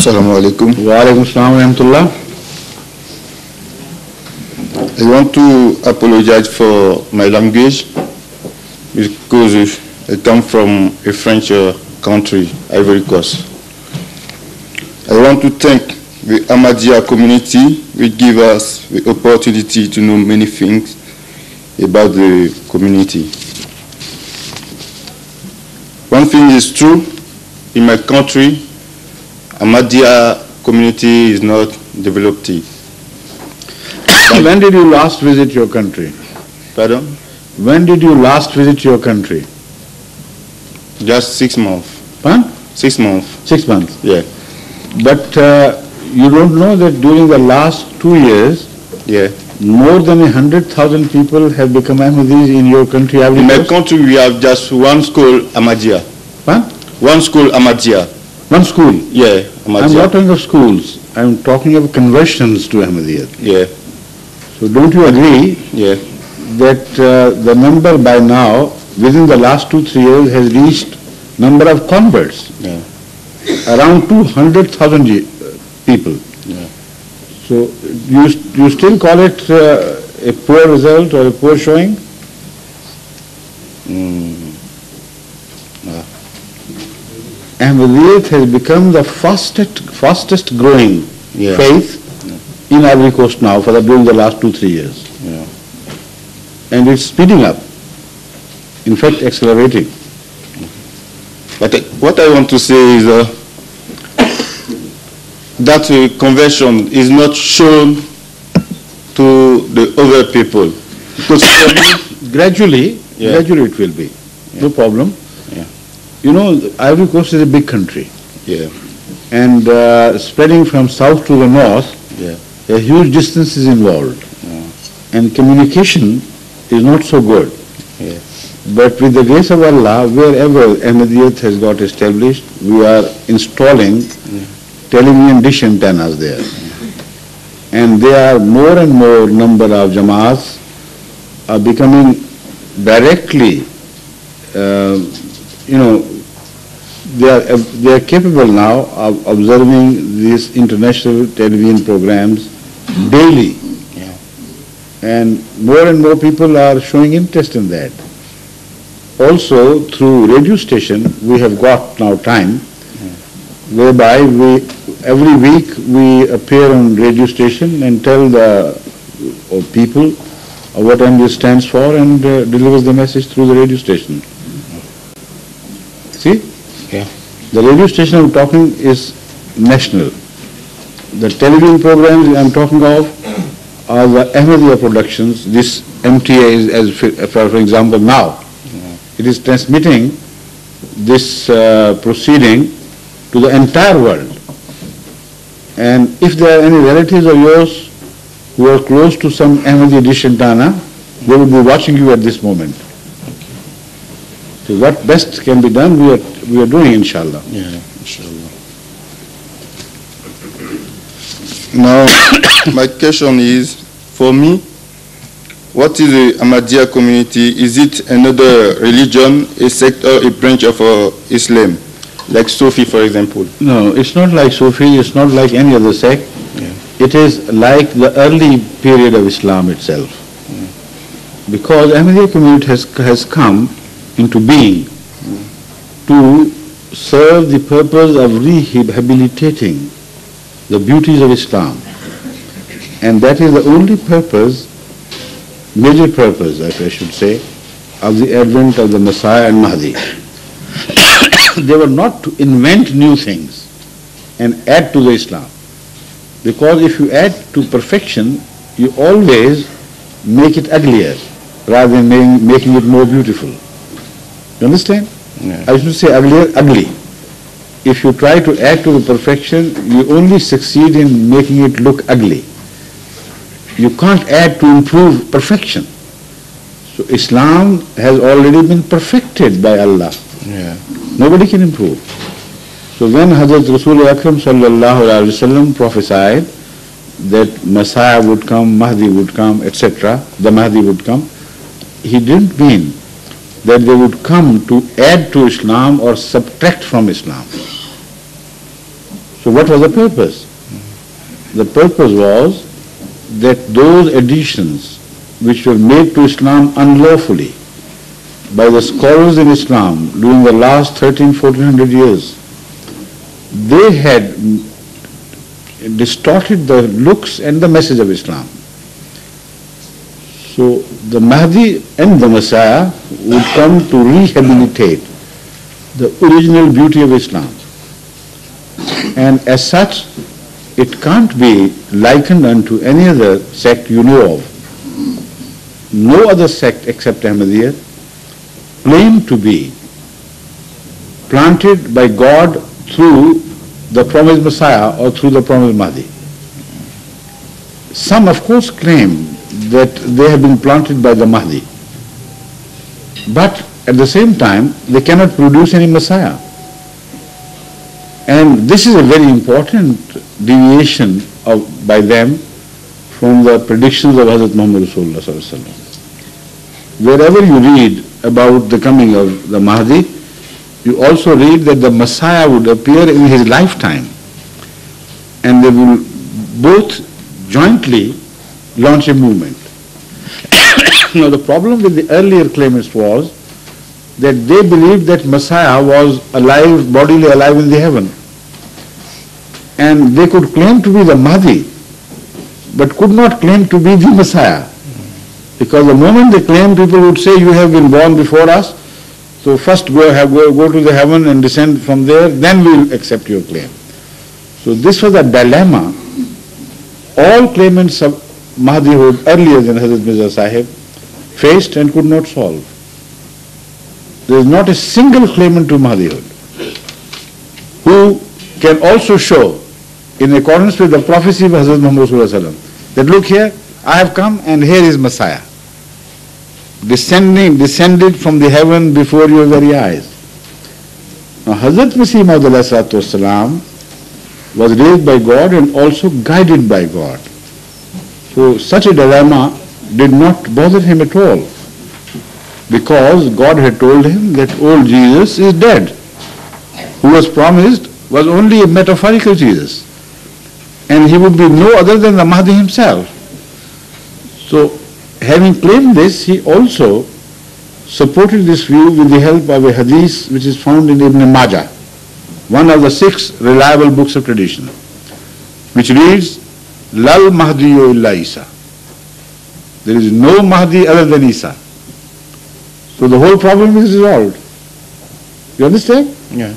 Assalamu alaikum. Wa alaikum assalam wa rahmatullah. I want to apologize for my language because I come from a French country, Ivory Coast. I want to thank the Ahmadiyya community which give us the opportunity to know many things about the community. One thing is true, in my country, Ahmadiyya community is not developed. When did you last visit your country? Pardon? When did you last visit your country? Just 6 months. Huh? 6 months. 6 months. Yeah. But you don't know that during the last 2 years, Yeah. more than 100,000 people have become Ahmadis in your country. In my country, we have just one school, Ahmadiyya. Huh? One school, Ahmadiyya. One school. Yeah, I'm Ahmadiyya. not talking of schools. I'm talking of conversions to Ahmadiyyat. Yeah, So don't you agree yeah, that the number by now, within the last 2-3 years, has reached number of converts? yeah, Around 200,000 people. yeah. So you still call it a poor result or a poor showing? Ahmadiyyat has become the fastest growing Yeah. faith in Ivory Coast now during the last 2-3 years. Yeah. And it's speeding up, in fact accelerating. But what I want to say is that conversion is not shown to the other people. Because Gradually Yeah. it will be. No problem. Yeah. You know, Ivory Coast is a big country. yeah, And spreading from south to the north, yeah, a huge distance is involved. Yeah. And communication is not so good. yeah, But with the grace of Allah, wherever Ahmadiyyat has got established, we are installing television dish antennas there. And there are more and more number of Jamaats are becoming directly, they are capable now of observing these international television programs daily. yeah, And more people are showing interest in that. Also, through radio station, we have got now time whereby every week we appear on radio station and tell the people what Ahmadiyya stands for and delivers the message through the radio station. See? yeah, The radio station I'm talking is national. The television programs I'm talking of are the Ahmadiyya productions. This MTA is, for example, now. It is transmitting this proceeding to the entire world. And if there are any relatives of yours who are close to some Ahmadiyya dish antenna, they will be watching you at this moment. So what best can be done, we are doing, inshallah. yeah, inshallah. Now, my question is, for me, what is the Ahmadiyya community? Is it another religion, a sect or a branch of Islam, like Sufi, for example? No, it's not like Sufi, it's not like any other sect. Yeah. It is like the early period of Islam itself. Because Ahmadiyya community has come into being to serve the purpose of rehabilitating the beauties of Islam. And that is the only purpose, major purpose, I should say, of the advent of the Messiah and Mahdi. They were not to invent new things and add to the Islam. Because if you add to perfection, you always make it uglier rather than making it more beautiful. You understand? Yeah. I should say ugly. If you try to add to the perfection, you only succeed in making it look ugly. You can't add to improve perfection. So Islam has already been perfected by Allah. Yeah. Nobody can improve. So when Hazrat Rasul Akram sallallahu alaihi wasallam prophesied that Messiah would come, Mahdi would come, etc., the Mahdi would come, he didn't mean that they would come to add to Islam or subtract from Islam. So what was the purpose? The purpose was that those additions which were made to Islam unlawfully by the scholars in Islam during the last 1400 years, they had distorted the looks and the message of Islam. So the Mahdi and the Messiah would come to rehabilitate the original beauty of Islam. And as such, it can't be likened unto any other sect you know of. No other sect except Ahmadiyyat claim to be planted by God through the promised Messiah or through the promised Mahdi. Some of course claim that they have been planted by the Mahdi, but at the same time they cannot produce any Messiah. And this is a very important deviation by them from the predictions of Hazrat Muhammad Rasulullah Sallallahu Alaihi Wasallam. Wherever you read about the coming of the Mahdi, you also read that the Messiah would appear in his lifetime, and they will both jointly launch a movement. Now the problem with the earlier claimants was that they believed that Messiah was alive, bodily alive in the heaven. And they could claim to be the Mahdi, but could not claim to be the Messiah. Because the moment they claim, people would say, you have been born before us, so first go to the heaven and descend from there, then we will accept your claim. So this was a dilemma all claimants of Mahdihood earlier than Hazrat Mirza Sahib faced and could not solve. There is not a single claimant to Mahdihood who can also show, in accordance with the prophecy of Hazrat Muhammad that look here, I have come and here is Messiah, descended from the heaven before your very eyes. Now Hazrat Masih Maud was raised by God and also guided by God. So such a dilemma did not bother him at all, because God had told him that old Jesus is dead. Who was promised was only a metaphorical Jesus, and he would be no other than the Mahdi himself. So having claimed this, he also supported this view with the help of a hadith which is found in Ibn Majah, one of the 6 reliable books of tradition, which reads, Lal Mahdiyo illa Isa. There is no Mahdi other than Isa. So the whole problem is resolved. You understand? Yeah.